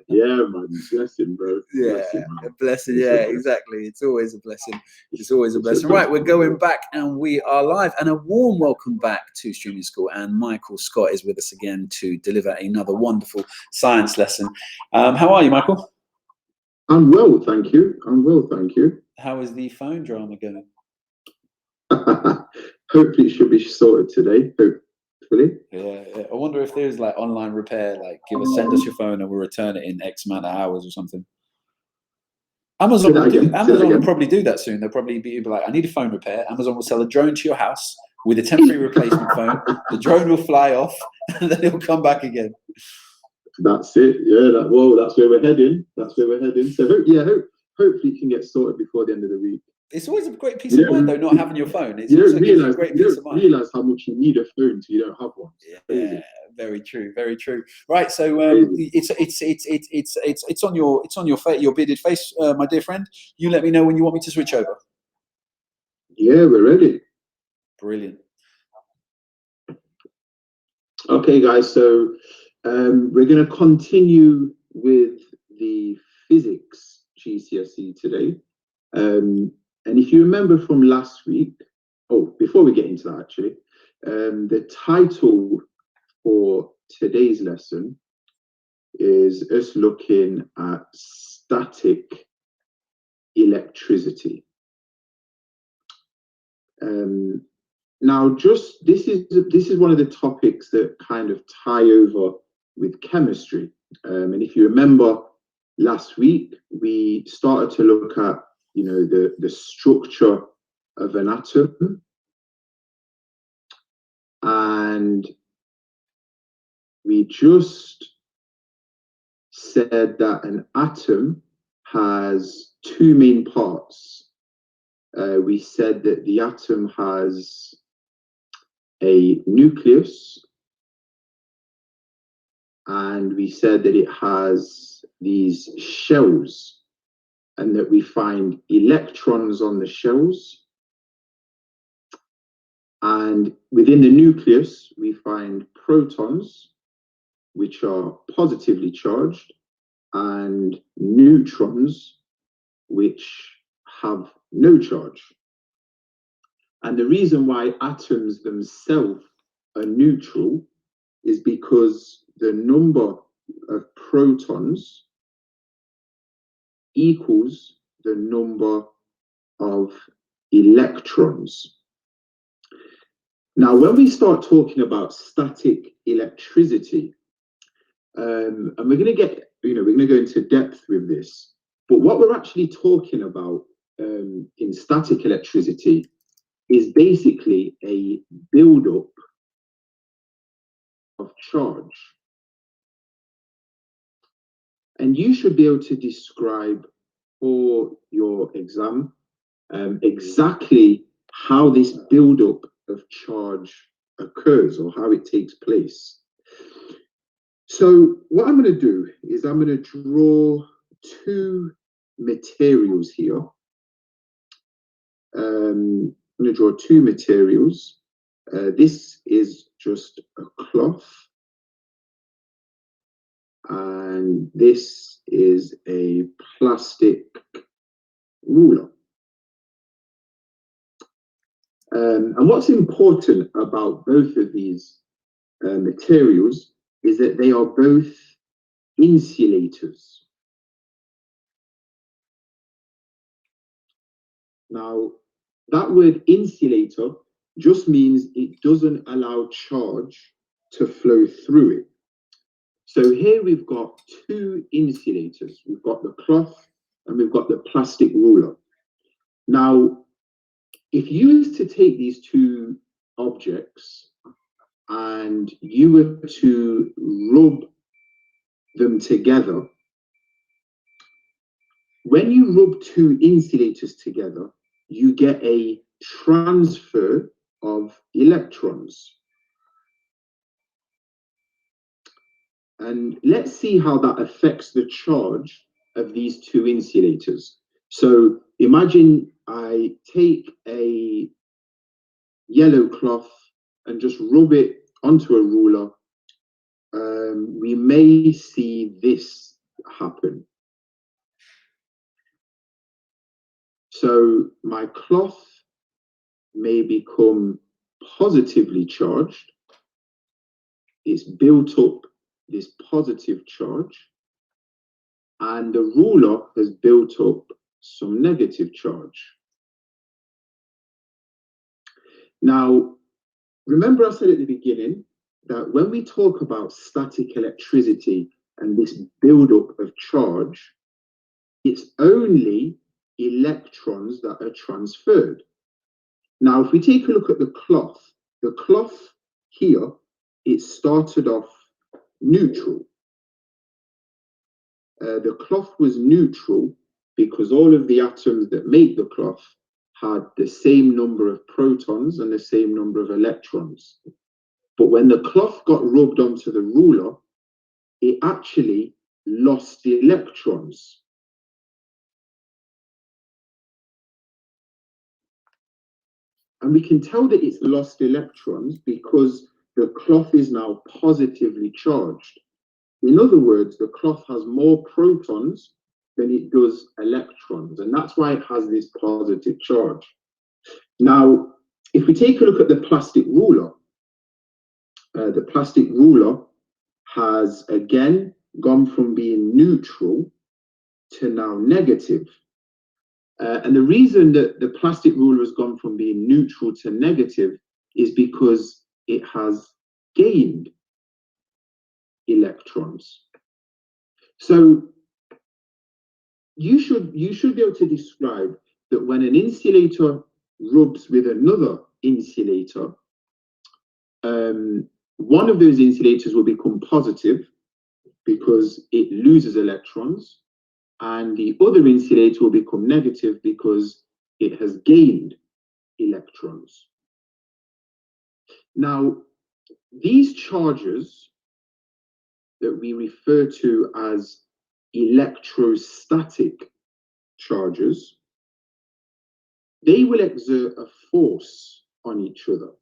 Yeah, man. Blessing, bro. Yeah, blessing, a blessing. Yeah, exactly. It's always a blessing. It's always a blessing. Right, we're going back and we are live. And a warm welcome back to Streaming School. And Michael Scott is with us again to deliver another wonderful science lesson. How are you, Michael? I'm well, thank you. I'm well, thank you. How is the phone drama going? Hopefully, it should be sorted today. Hopefully. Yeah. I wonder if there's like online repair, like send us your phone and we'll return it in X amount of hours or something. Amazon will probably do that soon. They'll probably be like, I need a phone repair. Amazon will sell a drone to your house with a temporary replacement phone. The drone will fly off and then it'll come back again. That's it. Yeah, that's where we're heading. That's where we're heading. So hopefully it can get sorted before the end of the week. It's always a great piece of mind, though, not having your phone. You don't realize how much you need a phone until you don't have one. Yeah, very true, very true. Right, so it's on your bearded face, my dear friend. You let me know when you want me to switch over. Yeah, we're ready. Brilliant. Okay, guys. So we're going to continue with the physics GCSE today. And if you remember from last week, before we get into that, actually, the title for today's lesson is us looking at static electricity. Now, this is one of the topics that kind of tie over with chemistry. And if you remember last week, we started to look at the structure of an atom, and we just said that an atom has two main parts. We said that the atom has a nucleus, and we said that it has these shells, and that we find electrons on the shells. And within the nucleus, we find protons, which are positively charged, and neutrons, which have no charge. And the reason why atoms themselves are neutral is because the number of protons equals the number of electrons. Now, when we start talking about static electricity, and we're going to get, we're going to go into depth with this, but what we're actually talking about in static electricity is basically a build-up of charge. And you should be able to describe for your exam exactly how this build-up of charge occurs or how it takes place. So what I'm going to do is I'm going to draw two materials here. I'm going to draw two materials. This is just a cloth, and this is a plastic ruler. And what's important about both of these materials is that they are both insulators. Now, that word insulator just means it doesn't allow charge to flow through it. So here we've got two insulators. We've got the cloth and we've got the plastic ruler. Now, if you was to take these two objects and you were to rub them together, when you rub two insulators together, you get a transfer of electrons. And let's see how that affects the charge of these two insulators. So imagine I take a yellow cloth and just rub it onto a ruler. We may see this happen. So my cloth may become positively charged. It's built up this positive charge, and the ruler has built up some negative charge. Now, remember I said at the beginning that when we talk about static electricity and this buildup of charge, it's only electrons that are transferred. Now, if we take a look at the cloth here, it started off neutral. The cloth was neutral because all of the atoms that make the cloth had the same number of protons and the same number of electrons. But when the cloth got rubbed onto the ruler, it actually lost the electrons. And we can tell that it's lost electrons because the cloth is now positively charged. In other words, the cloth has more protons than it does electrons, and that's why it has this positive charge. Now, if we take a look at the plastic ruler has again gone from being neutral to now negative. And the reason that the plastic ruler has gone from being neutral to negative is because it has gained electrons. So you should be able to describe that when an insulator rubs with another insulator, one of those insulators will become positive because it loses electrons, and the other insulator will become negative because it has gained electrons. Now, these charges that we refer to as electrostatic charges, they will exert a force on each other.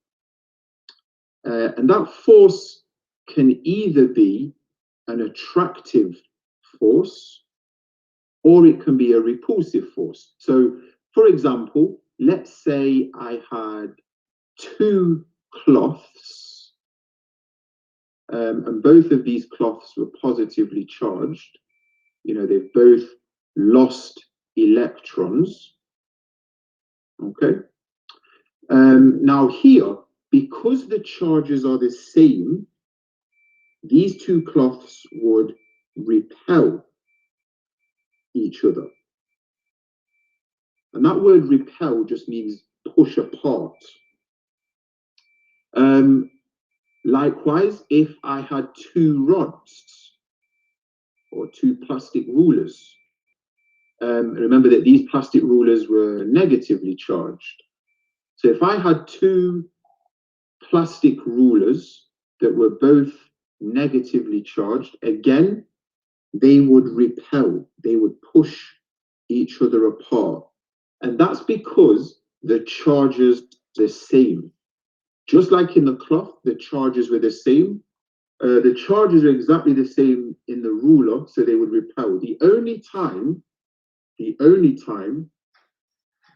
And that force can either be an attractive force or it can be a repulsive force. So, for example, let's say I had two cloths, and both of these cloths were positively charged. You know, they've both lost electrons. Okay. Now here, because the charges are the same, these two cloths would repel each other. And that word repel just means push apart. Likewise, if I had two rods or two plastic rulers, remember that these plastic rulers were negatively charged. So if I had two plastic rulers that were both negatively charged, again, they would repel, they would push each other apart. And that's because the charges are the same. Just like in the cloth, the charges were the same. The charges are exactly the same in the ruler, so they would repel. The only time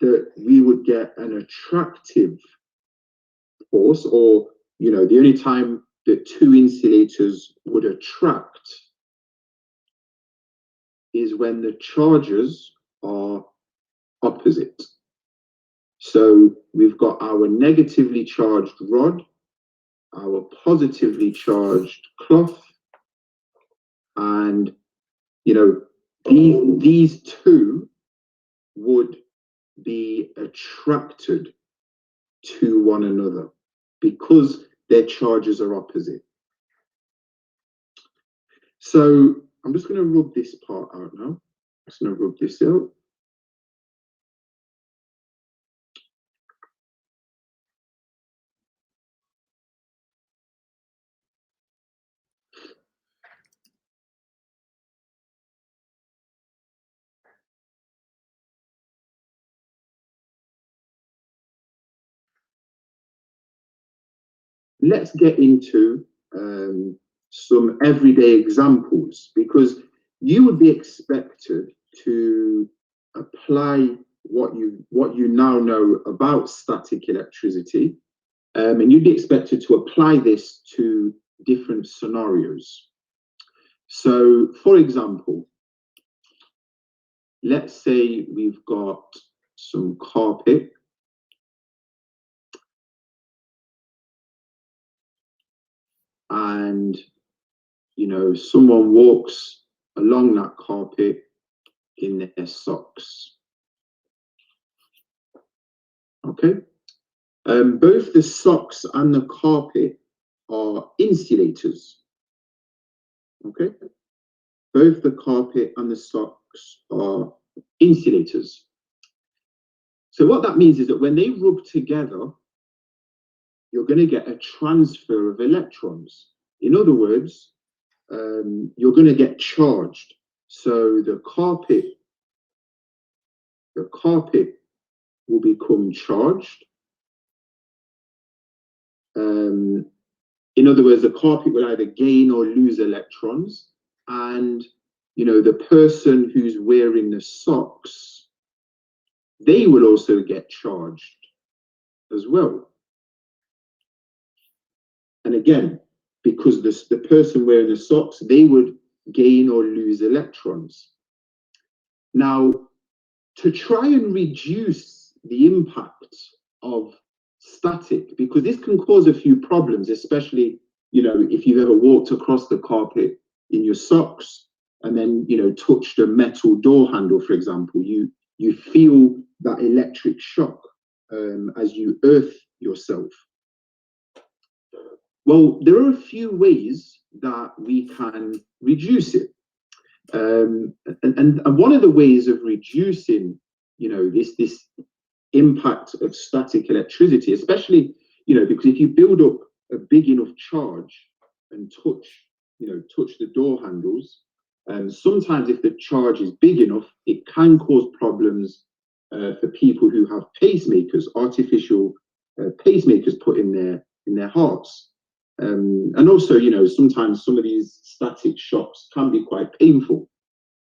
that we would get an attractive force, or the only time that two insulators would attract, is when the charges are opposite. So we've got our negatively charged rod, our positively charged cloth, and these two would be attracted to one another because their charges are opposite. So I'm just going to rub this part out now. I'm just going to rub this out. Let's get into some everyday examples, because you would be expected to apply what you now know about static electricity, and you'd be expected to apply this to different scenarios. So, for example, let's say we've got some carpet, and someone walks along that carpet in their socks. Okay, both the socks and the carpet are insulators. Okay, both the carpet and the socks are insulators. So what that means is that when they rub together, you're going to get a transfer of electrons. In other words, you're going to get charged. So the carpet will become charged. In other words, the carpet will either gain or lose electrons, and the person who's wearing the socks, they will also get charged as well. And again, because the person wearing the socks, they would gain or lose electrons. Now, to try and reduce the impact of static, because this can cause a few problems, especially if you've ever walked across the carpet in your socks and then touched a metal door handle, for example, you feel that electric shock as you earth yourself. Well, there are a few ways that we can reduce it, and one of the ways of reducing this impact of static electricity, especially because if you build up a big enough charge and touch the door handles, sometimes if the charge is big enough, it can cause problems for people who have pacemakers, artificial pacemakers put in their hearts, and also sometimes some of these static shocks can be quite painful.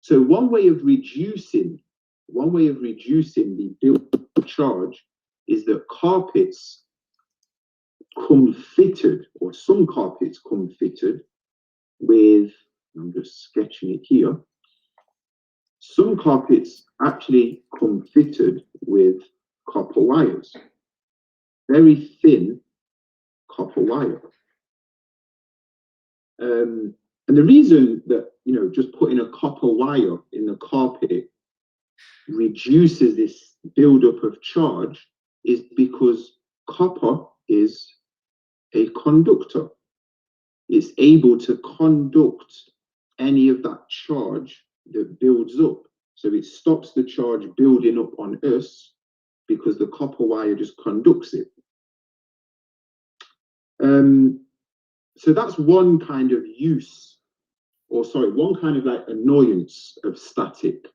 So one way of reducing the built charge is that carpets come fitted, or some carpets come fitted with, I'm just sketching it here, some carpets actually come fitted with copper wires, very thin copper wire. And the reason that just putting a copper wire in the carpet reduces this buildup of charge is because copper is a conductor. It's able to conduct any of that charge that builds up. So it stops the charge building up on us because the copper wire just conducts it. So that's one kind of use, or sorry, one kind of like annoyance of static.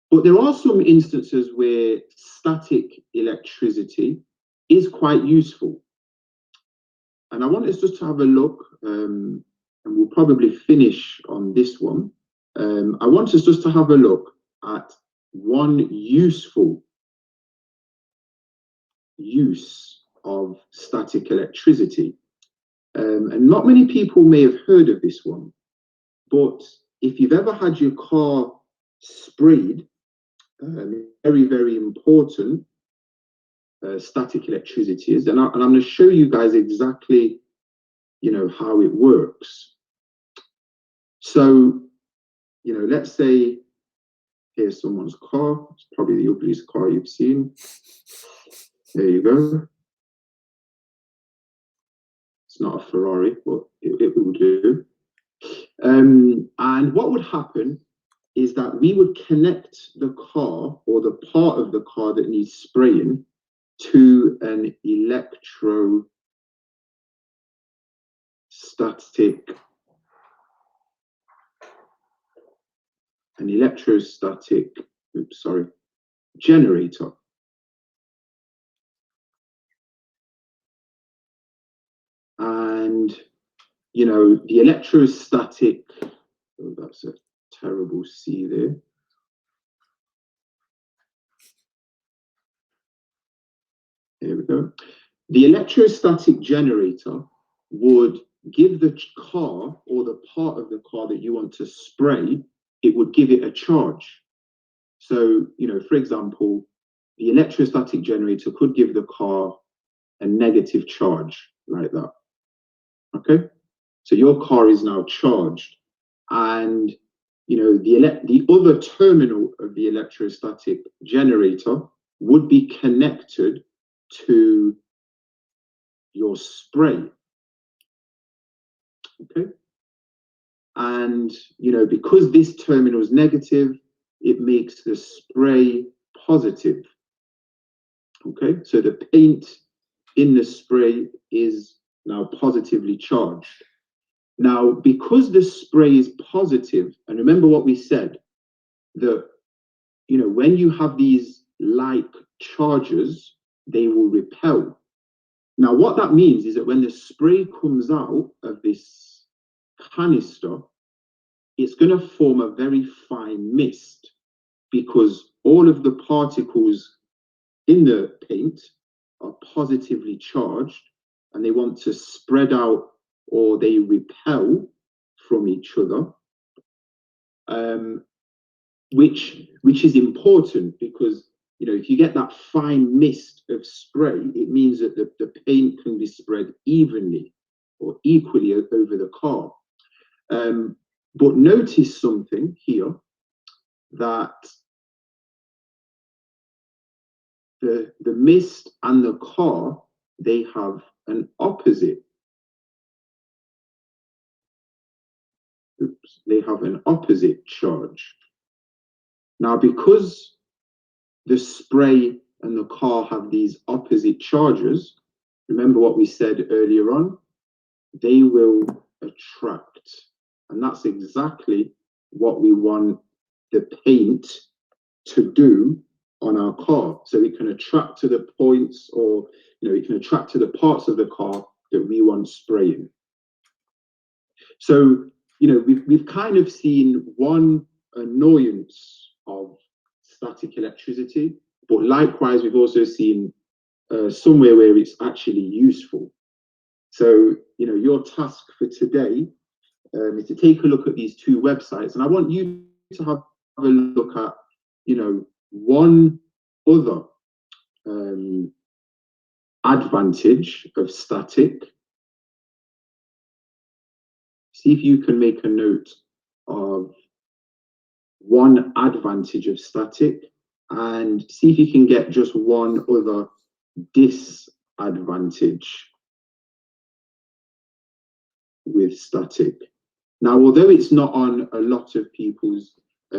But there are some instances where static electricity is quite useful. And I want us just to have a look, and we'll probably finish on this one. I want us just to have a look at one useful use of static electricity. And not many people may have heard of this one, but if you've ever had your car sprayed, very, very important static electricity is, and I'm going to show you guys exactly, how it works. So, let's say here's someone's car. It's probably the ugliest car you've seen. There you go. It's not a Ferrari, but it will do. And what would happen is that we would connect the car, or the part of the car that needs spraying, to an electrostatic generator. And the electrostatic, oh, that's a terrible C there. There we go. The electrostatic generator would give the car, or the part of the car that you want to spray, it would give it a charge. So, you know, for example, the electrostatic generator could give the car a negative charge like that. Okay? So your car is now charged, and you know the other terminal of the electrostatic generator would be connected to your spray. Okay? And you know, because this terminal is negative, it makes the spray positive. Okay, so the paint in the spray is now positively charged. Now, because the spray is positive, and remember what we said, that you know, when you have these like charges, they will repel. Now, what that means is that when the spray comes out of this canister, it's going to form a very fine mist, because all of the particles in the paint are positively charged and they want to spread out, or they repel from each other, which is important, because you know, if you get that fine mist of spray, it means that the paint can be spread evenly or equally over the car. But notice something here, that the mist and the car, they have an opposite. Oops, they have an opposite charge. Now, because the spray and the car have these opposite charges, remember what we said earlier on, they will attract. And that's exactly what we want the paint to do on our car. So it can attract to the points, or you know, it can attract to the parts of the car that we want spraying. So, you know, we've kind of seen one annoyance of static electricity, but likewise we've also seen somewhere where it's actually useful. So, you know, your task for today is to take a look at these two websites, and I want you to have a look at, you know, one other advantage of static. See if you can make a note of one advantage of static, and see if you can get just one other disadvantage with static. Now, although it's not on a lot of people's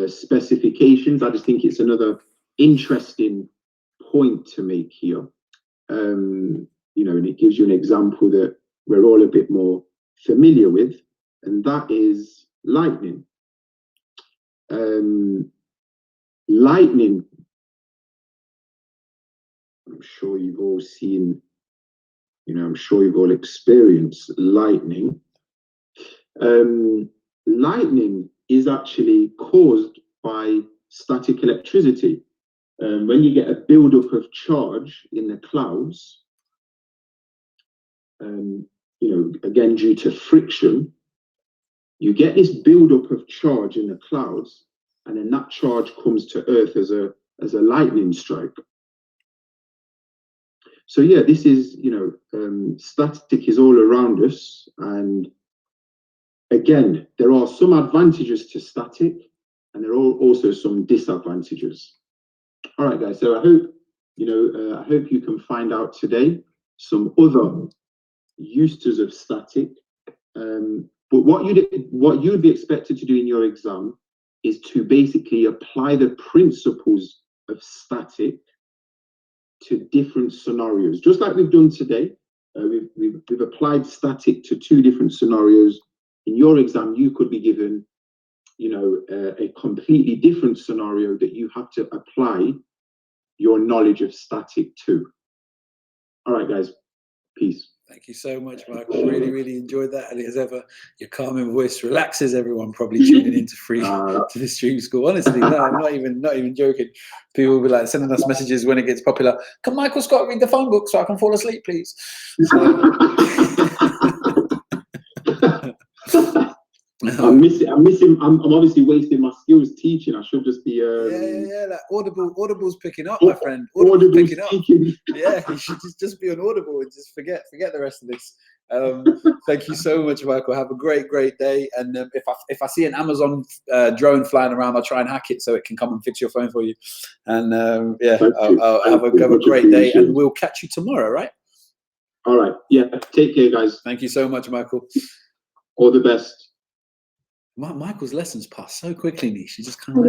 specifications, I just think it's another interesting point to make here. You know, and it gives you an example that we're all a bit more familiar with, and that is lightning. Lightning, I'm sure you've all seen, you know, I'm sure you've all experienced lightning. Lightning is actually caused by static electricity. When you get a buildup of charge in the clouds, you know, again, due to friction, you get this buildup of charge in the clouds, and then that charge comes to Earth as a lightning strike. So yeah, this is, you know, static is all around us, and again, there are some advantages to static, and there are also some disadvantages. All right, guys. So I hope, you know, I hope you can find out today some other uses of static. But what you'd be expected to do in your exam is to basically apply the principles of static to different scenarios, just like we've done today. We've applied static to two different scenarios. In your exam, you could be given, you know, a completely different scenario that you have to apply your knowledge of static to. All right, guys. Peace. Thank you so much, Michael. Really, really enjoyed that. And as ever, your calming voice relaxes everyone probably tuning into to the stream school. Honestly, no, I'm not even joking. People will be like sending us messages when it gets popular. Can Michael Scott read the phone book so I can fall asleep, please? I'm missing. I'm obviously wasting my skills teaching. I should just be. Yeah. Like Audible's picking up, my friend. Audible's picking up. speaking. Yeah, you should just be on Audible and just forget the rest of this. Thank you so much, Michael. Have a great day. And if I see an Amazon drone flying around, I'll try and hack it so it can come and fix your phone for you. And I'll have a great day. And we'll catch you tomorrow, right? All right. Yeah. Take care, guys. Thank you so much, Michael. All the best. Michael's lessons pass so quickly, Nish. You just kind of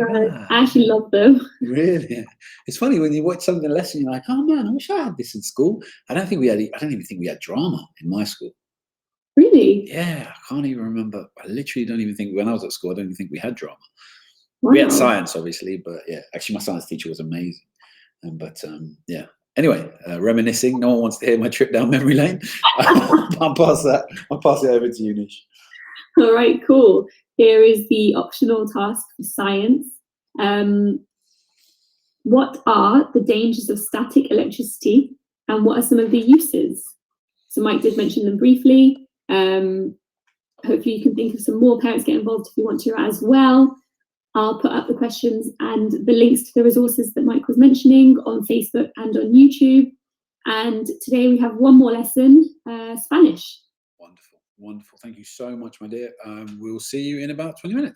I actually love them. Really? It's funny when you watch something lesson, you're like, oh man, I wish I had this in school. I don't even think we had drama in my school. Really? Yeah, I can't even remember. I literally don't even think when I was at school, I don't even think we had drama. Wow. We had science, obviously, but yeah, actually my science teacher was amazing. Yeah. Anyway, reminiscing. No one wants to hear my trip down memory lane. I'll pass it over to you, Nish. All right, cool. Here is the optional task for science. What are the dangers of static electricity and what are some of the uses? So Mike did mention them briefly. Hopefully you can think of some more. Parents get involved if you want to as well. I'll put up the questions and the links to the resources that Mike was mentioning on Facebook and on YouTube. And today we have one more lesson, Spanish. Wonderful. Thank you so much, my dear. We'll see you in about 20 minutes.